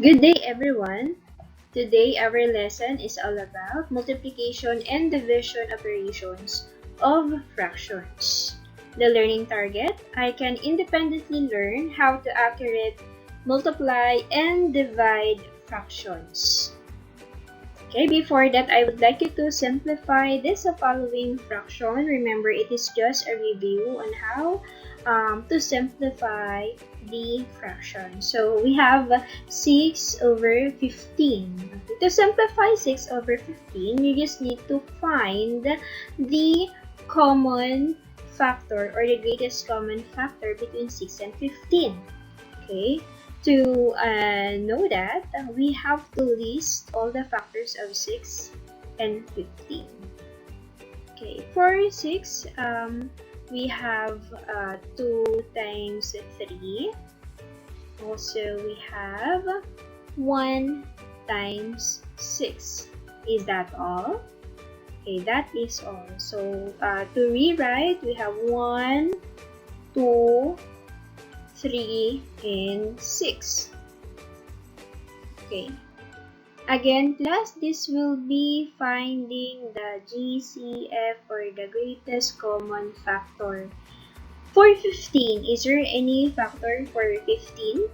Good day, everyone. Today, our lesson is all about multiplication and division operations of fractions. The learning target: I can independently learn how to accurately multiply and divide fractions. Okay, before that, I would like you to simplify this following fraction. Remember, it is just a review on how to simplify the fraction. So we have 6 over 15. Okay, to simplify 6 over 15, you just need to find the common factor or the greatest common factor between 6 and 15. Okay, to know that, we have to list all the factors of 6 and 15. Okay, for 6, we have 2 times 3. Also, we have 1 times 6. Is that all? Okay, that is all. So, to rewrite, we have 1, 2, 3, and 6. Okay. Again, class, this will be finding the GCF or the greatest common factor. For 15, is there any factor for 15?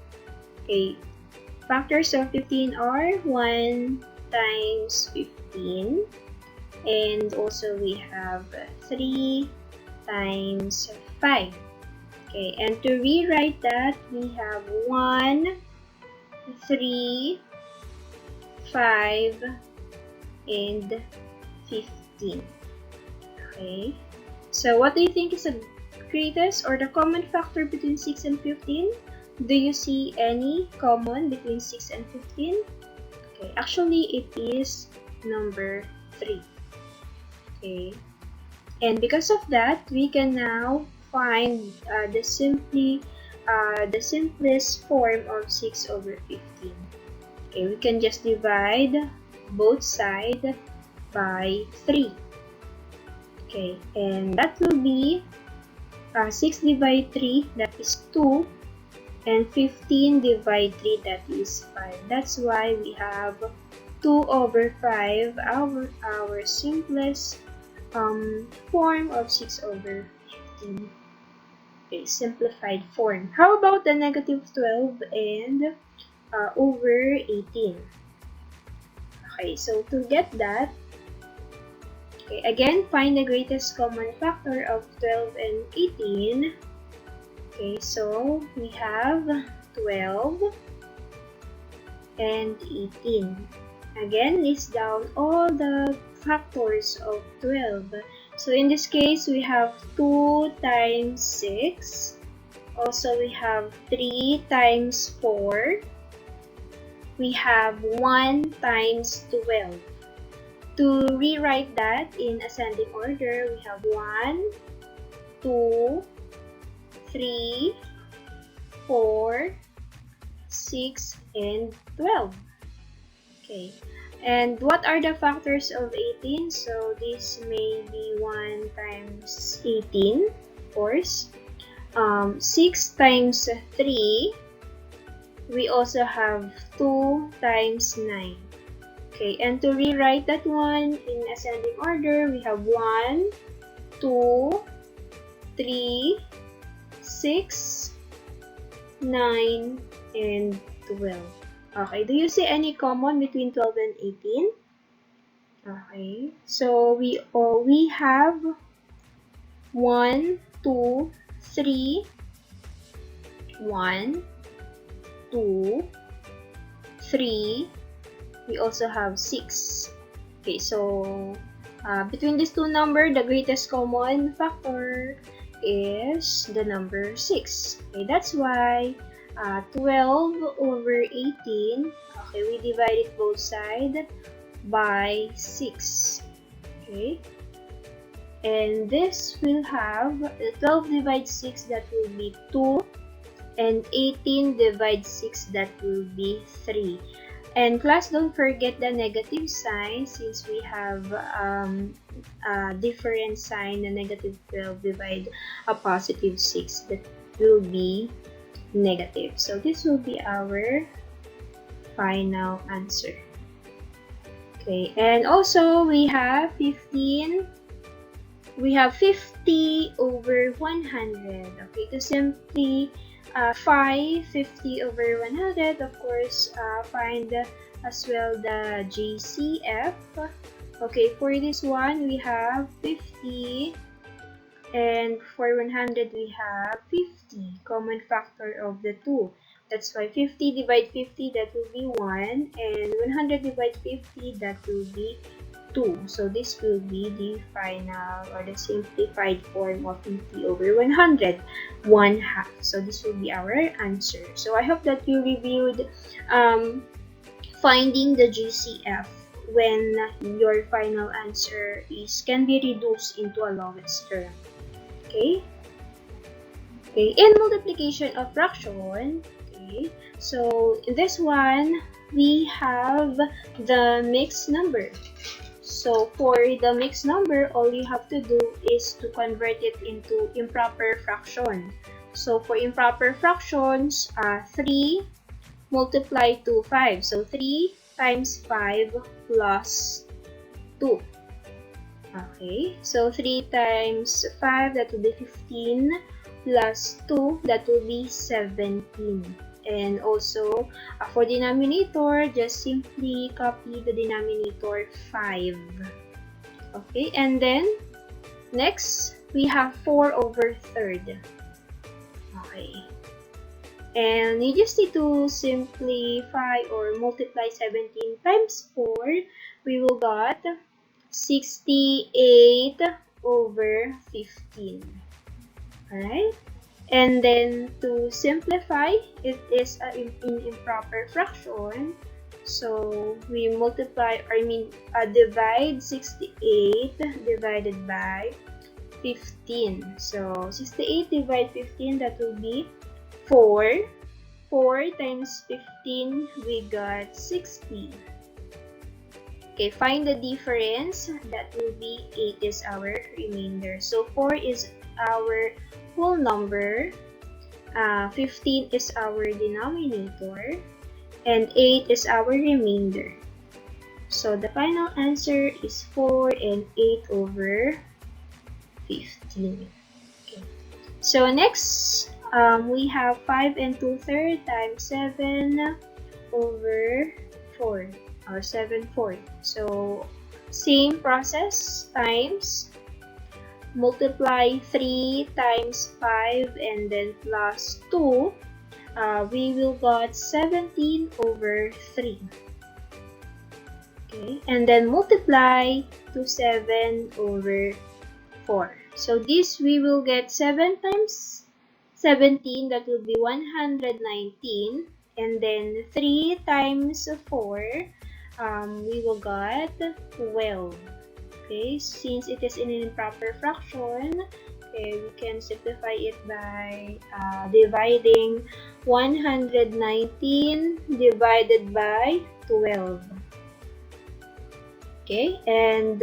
Okay. Factors of 15 are 1 times 15. And also we have 3 times 5. Okay, and to rewrite that, we have 1, 3, 5, and 15. Okay, so what do you think is the greatest or the common factor between 6 and 15? Do you see any common between 6 and 15? Okay, actually it is number 3. Okay, and because of that, we can now find the simplest form of 6 over 15. Okay, we can just divide both sides by 3. Okay, and that will be 6 divided 3, that is 2, and 15 divided 3, that is 5. That's why we have 2 over 5, our simplest form of 6 over 15. Okay, simplified form. How about the negative 12 and over 18? Okay, so to get that, okay, again, find the greatest common factor of 12 and 18. Okay, so we have 12 and 18. Again, list down all the factors of 12. So in this case, we have 2 times 6. Also, we have 3 times 4. We have 1 times 12. To rewrite that in ascending order, we have 1, 2, 3, 4, 6, and 12. Okay. And what are the factors of 18? So this may be 1 times 18, of course. 6 times 3. We also have 2 times 9. Okay, and to rewrite that one in ascending order, we have 1, 2, 3, 6, 9, and 12. Okay, do you see any common between 12 and 18? Okay, so we have 1, 2, 3, 1, 2, 3. We also have 6. Okay, so between these two numbers, the greatest common factor is the number 6. Okay, that's why 12 over 18, okay, we divided both sides by 6. Okay, and this will have 12 divided 6, that will be 2, and 18 divided 6, that will be 3. And class, don't forget the negative sign since we have a different sign. The negative 12 divide a positive 6, that will be negative. So this will be our final answer. Okay, and also we have 15. We have 50 over 100. Okay, to simply find 50 over 100, of course, find as well the GCF. Okay, for this one, we have 50, and for 100, we have 50, common factor of the two. That's why 50 divide 50, that will be 1, and 100 divide 50, that will be 2. So this will be the final or the simplified form of 50 over 100, 1/2. So this will be our answer. So I hope that you reviewed finding the GCF when your final answer can be reduced into a lowest term. Okay? Okay, in multiplication of fraction, okay, so in this one, we have the mixed number. So for the mixed number, all you have to do is to convert it into improper fraction. So for improper fractions, 3 multiplied to 5. So 3 times 5 plus 2. Okay, so 3 times 5, that will be 15, plus 2, that will be 17. And also, for denominator, just simply copy the denominator 5. Okay, and then, next, we have 4 over third. Okay. And you just need to simplify or multiply 17 times 4. We will got 68 over 15. Alright? And then to simplify, it is an improper fraction. So we divide 68 divided by 15. So 68 divided 15, that will be 4. 4 times 15, we got 60. Okay, find the difference. That will be 8 is our remainder. So 4 is our whole number, 15 is our denominator, and 8 is our remainder. So the final answer is 4 and 8 over 15. Okay. So next, we have 5 and 2/3 times 7 over 4, or 7/4. So same process, times, multiply 3 times 5 and then plus 2, we will got 17 over 3. Okay, and then multiply to 7 over 4. So this we will get 7 times 17, that will be 119, and then 3 times 4, we will got 12. Okay, since it is in an improper fraction, okay, we can simplify it by dividing 119 divided by 12. Okay, and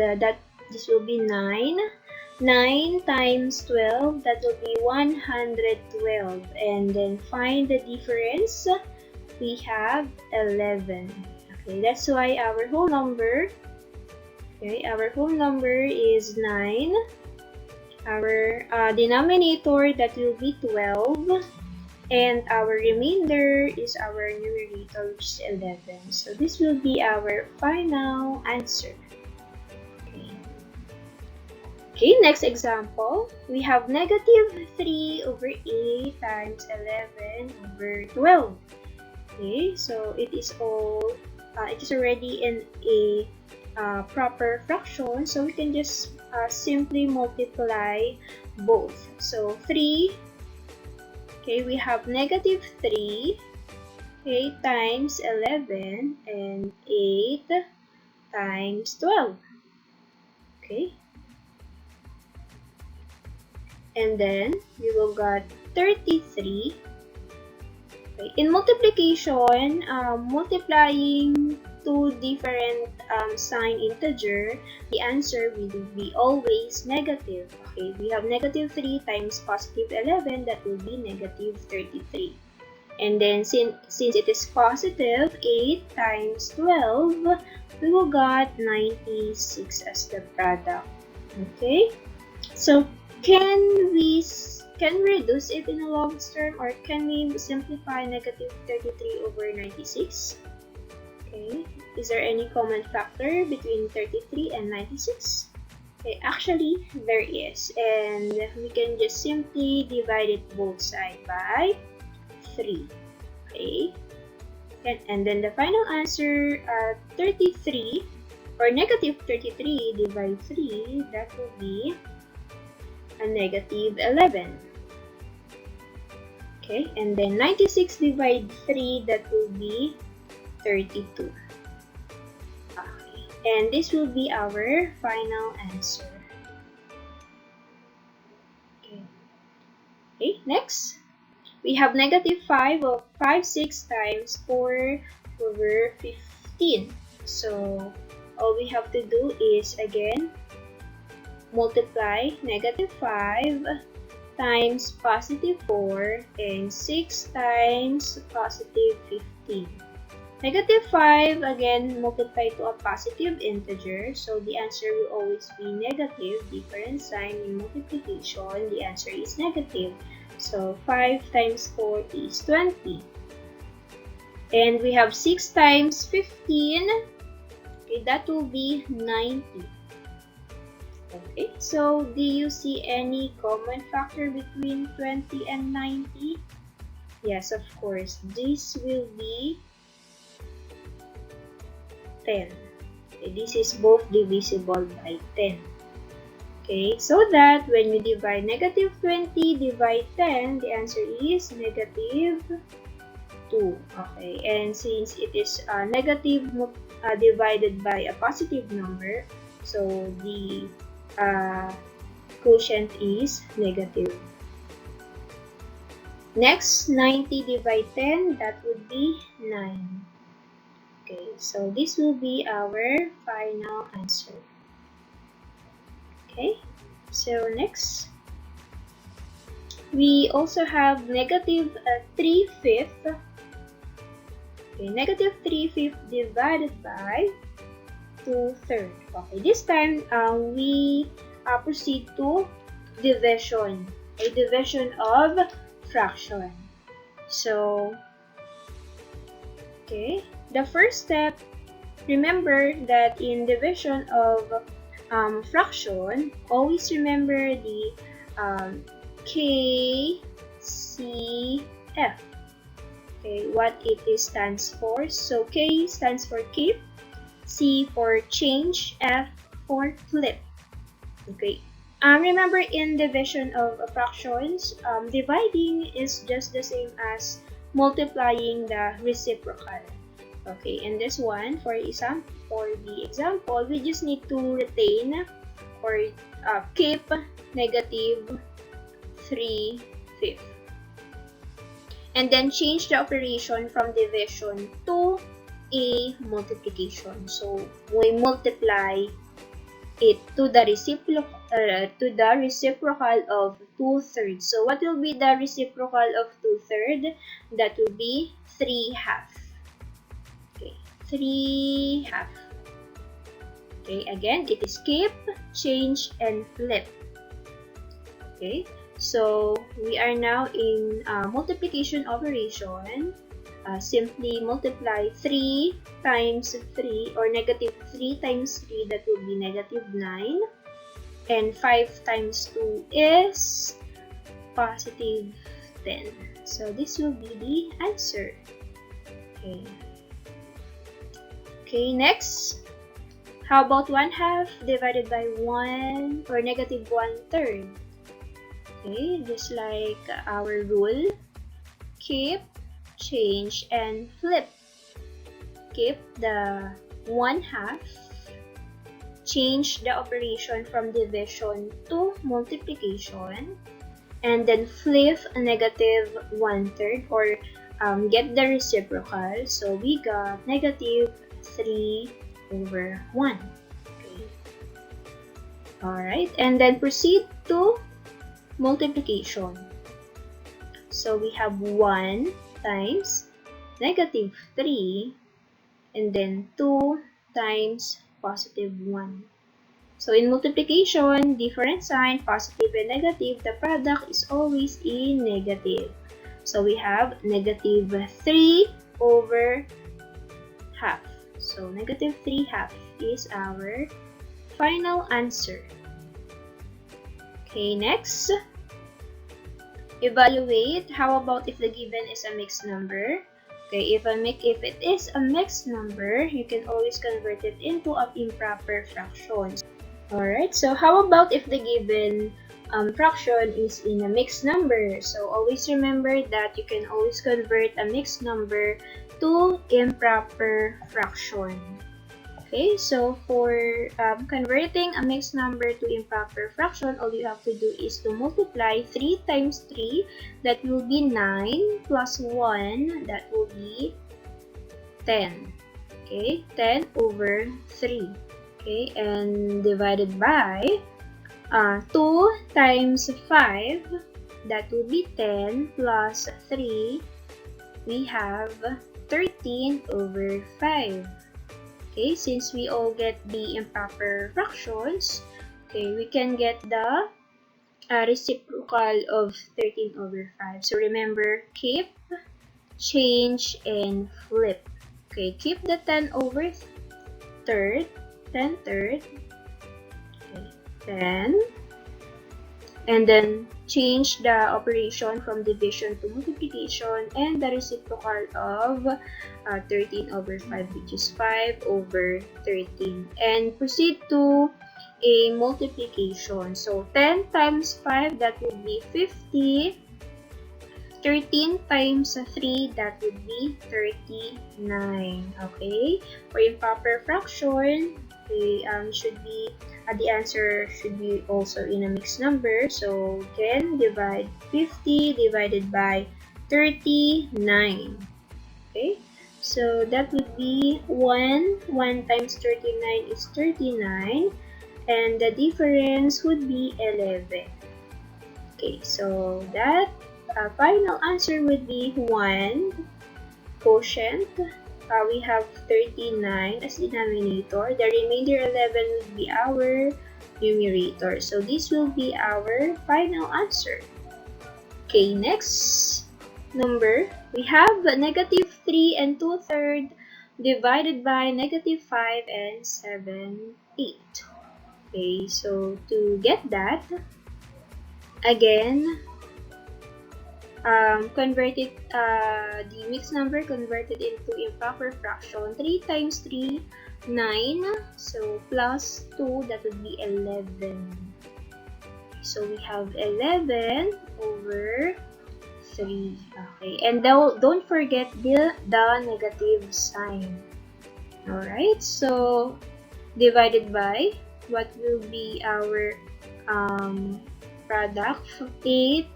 this will be 9. 9 times 12, that will be 112. And then find the difference. We have 11. Okay, that's why our whole number, our whole number is 9. Our denominator, that will be 12. And our remainder is our numerator, which is 11. So this will be our final answer. Okay, next example. We have negative 3 over 8 times 11 over 12. Okay, so it is already in a proper fraction, so we can just simply multiply both. So 3, okay, we have negative 3, okay, times 11, and 8 times 12. Okay, and then we will got 33. Okay. In multiplication, multiplying two different sign integer, the answer will be always negative. Okay, we have negative 3 times positive 11, that will be negative 33. And then since it is positive, 8 times 12, we will got 96 as the product. Okay? So can we reduce it in a longest term, or can we simplify negative 33 over 96? Okay. Is there any common factor between 33 and 96? Okay, actually, there is. And we can just simply divide it both sides by 3. Okay. And then the final answer, 33 or negative 33 divided 3, that will be a negative 11. Okay, and then 96 divided 3, that will be 32. Okay, and this will be our final answer. Okay, next. We have negative 5 of 5, 6 times 4 over 15. So, all we have to do is, again, multiply negative 5 times positive 4 and 6 times positive 15. Negative 5, again, multiply to a positive integer. So, the answer will always be negative. Different sign in multiplication, the answer is negative. So, 5 times 4 is 20. And we have 6 times 15. Okay, that will be 90. Okay, so do you see any common factor between 20 and 90? Yes, of course. This will be 10. Okay, this is both divisible by 10. Okay, so that when you divide negative 20 divide 10, the answer is negative 2. Okay, and since it is negative divided by a positive number, so the quotient is negative. Next, 90 divide 10, that would be 9. Okay, so this will be our final answer. Okay, so next, we also have negative 3/5. Okay, negative 3/5 divided by 2/3. Okay, this time we proceed to division, a division of fraction. So, okay, the first step, remember that in division of fraction, always remember the KCF. Okay, what it stands for. So K stands for keep, C for change, F for flip. Okay. Remember, in division of fractions, dividing is just the same as multiplying the reciprocal. Okay, in this one, for the example, we just need to retain or keep negative 3/5. And then change the operation from division to a multiplication. So, we multiply it to the reciprocal of 2/3. So, what will be the reciprocal of 2/3? That will be 3/2. 3/2. Okay, again, it is keep, change, and flip. Okay, so we are now in multiplication operation. Simply multiply 3 times 3, or negative 3 times 3, that will be negative 9. And 5 times 2 is positive 10. So this will be the answer. Okay. Okay, next, how about 1/2 divided by 1 or negative 1/3? Okay, just like our rule, keep, change, and flip. Keep the 1/2, change the operation from division to multiplication, and then flip a negative 1/3 or get the reciprocal. So we got negative 3/1. Okay. Alright, and then proceed to multiplication. So we have 1 times negative 3, and then 2 times positive 1. So in multiplication, different sign, positive and negative, the product is always in negative. So we have negative 3 over half. So negative 3 half is our final answer. Okay, next. Evaluate. How about if the given is a mixed number? Okay, if it is a mixed number, you can always convert it into an improper fraction. Alright, so how about if the given fraction is in a mixed number? So always remember that you can always convert a mixed number to improper fraction. Okay, so for converting a mixed number to improper fraction, all you have to do is to multiply 3 times 3, that will be 9, plus 1, that will be 10. Okay, 10 over 3. Okay, and divided by 2 times 5, that will be 10, plus 3, we have 13 over 5. Okay, since we all get the improper fractions, okay, we can get the reciprocal of 13 over 5. So remember, keep, change, and flip. Okay, keep the 10 over third, 10 third, okay, 10, and then change the operation from division to multiplication, and the reciprocal of 13 over 5, which is 5 over 13, and proceed to a multiplication. So 10 times 5, that would be 50. 13 times 3, that would be 39. Okay, for improper fraction, okay, the answer should be also in a mixed number. So we can divide 50 divided by 39. Okay, so that would be 1 times 39 is 39, and the difference would be 11. Okay, so that final answer would be 1 quotient. We have 39 as denominator. The remainder 11 would be our numerator. So this will be our final answer. Okay, next number. We have negative 3 and 2/3 divided by negative 5 and 7/8. Okay, so to get that, again, converted the mixed number converted into improper fraction. 3 times 3, 9. So plus 2, that would be 11. So we have 11 over 3. Okay, and don't forget the negative sign. Alright, so divided by what will be our product, 8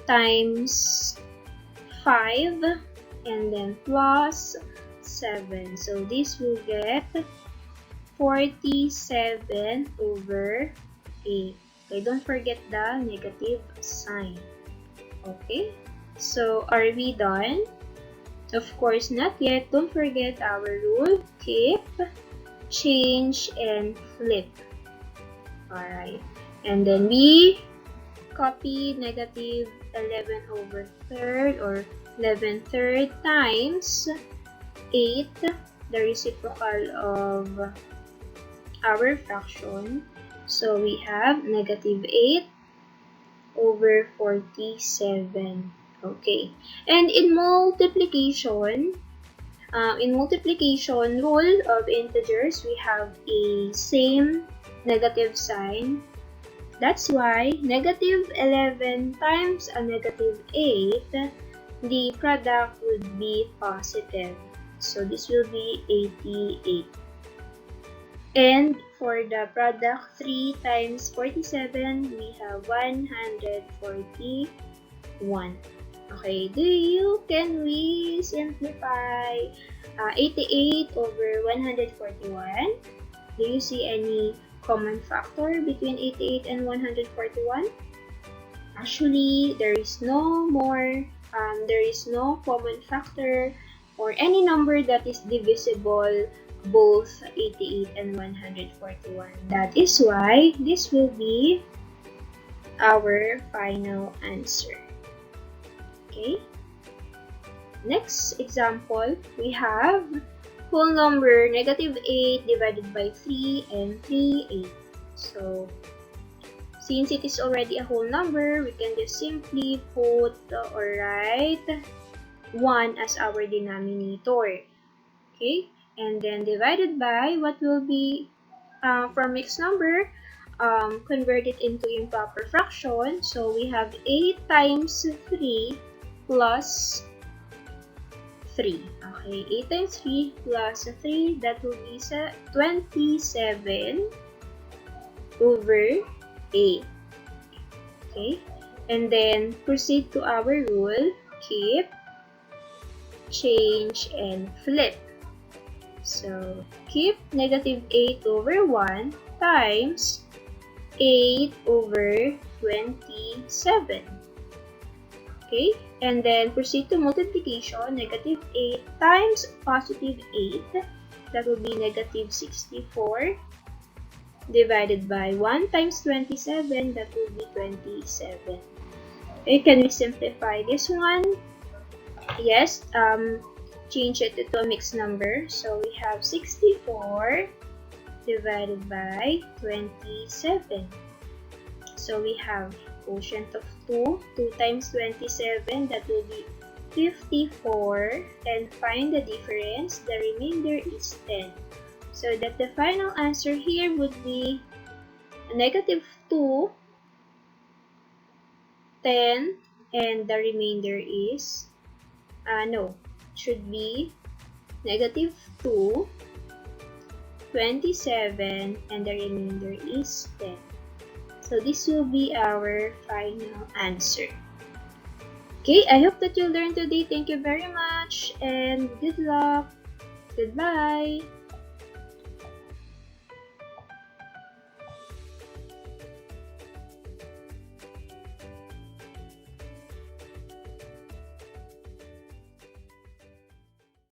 times 5, and then plus 7. So this will get 47 over 8. Okay, don't forget the negative sign. Okay, so are we done? Of course not yet. Don't forget our rule: keep, change, and flip. Alright, and then we copy negative 11 over third, or 11 third, times 8, the reciprocal of our fraction. So we have negative 8 over 47. Okay, and in multiplication rule of integers, we have a same negative sign. That's why negative 11 times a negative 8, the product would be positive. So this will be 88. And for the product 3 times 47, we have 141. Okay, can we simplify 88 over 141? Do you see any common factor between 88 and 141? Actually, there is no more there is no common factor or any number that is divisible both 88 and 141. That is why this will be our final answer. Okay. Next example, we have whole number negative 8 divided by 3 and 3/8. So, since it is already a whole number, we can just simply put or write 1 as our denominator. Okay? And then divided by what will be from mixed number, convert it into improper fraction. So we have 8 times 3 plus 3. Okay, 8 times 3 plus 3, that will be 27 over 8. Okay, and then proceed to our rule, keep, change, and flip. So, keep negative 8 over 1 times 8 over 27. Okay, and then proceed to multiplication, negative 8 times positive 8, that will be negative 64, divided by 1 times 27, that will be 27. Okay, can we simplify this one? Yes, change it to a mixed number. So we have 64 divided by 27. So we have quotient of 2. 2 times 27, that will be 54. And find the difference. The remainder is 10. So that the final answer here would be negative 2, 10, and the remainder is, should be negative 2, 27, and the remainder is 10. So this will be our final answer. Okay, I hope that you learned today. Thank you very much and good luck. Goodbye.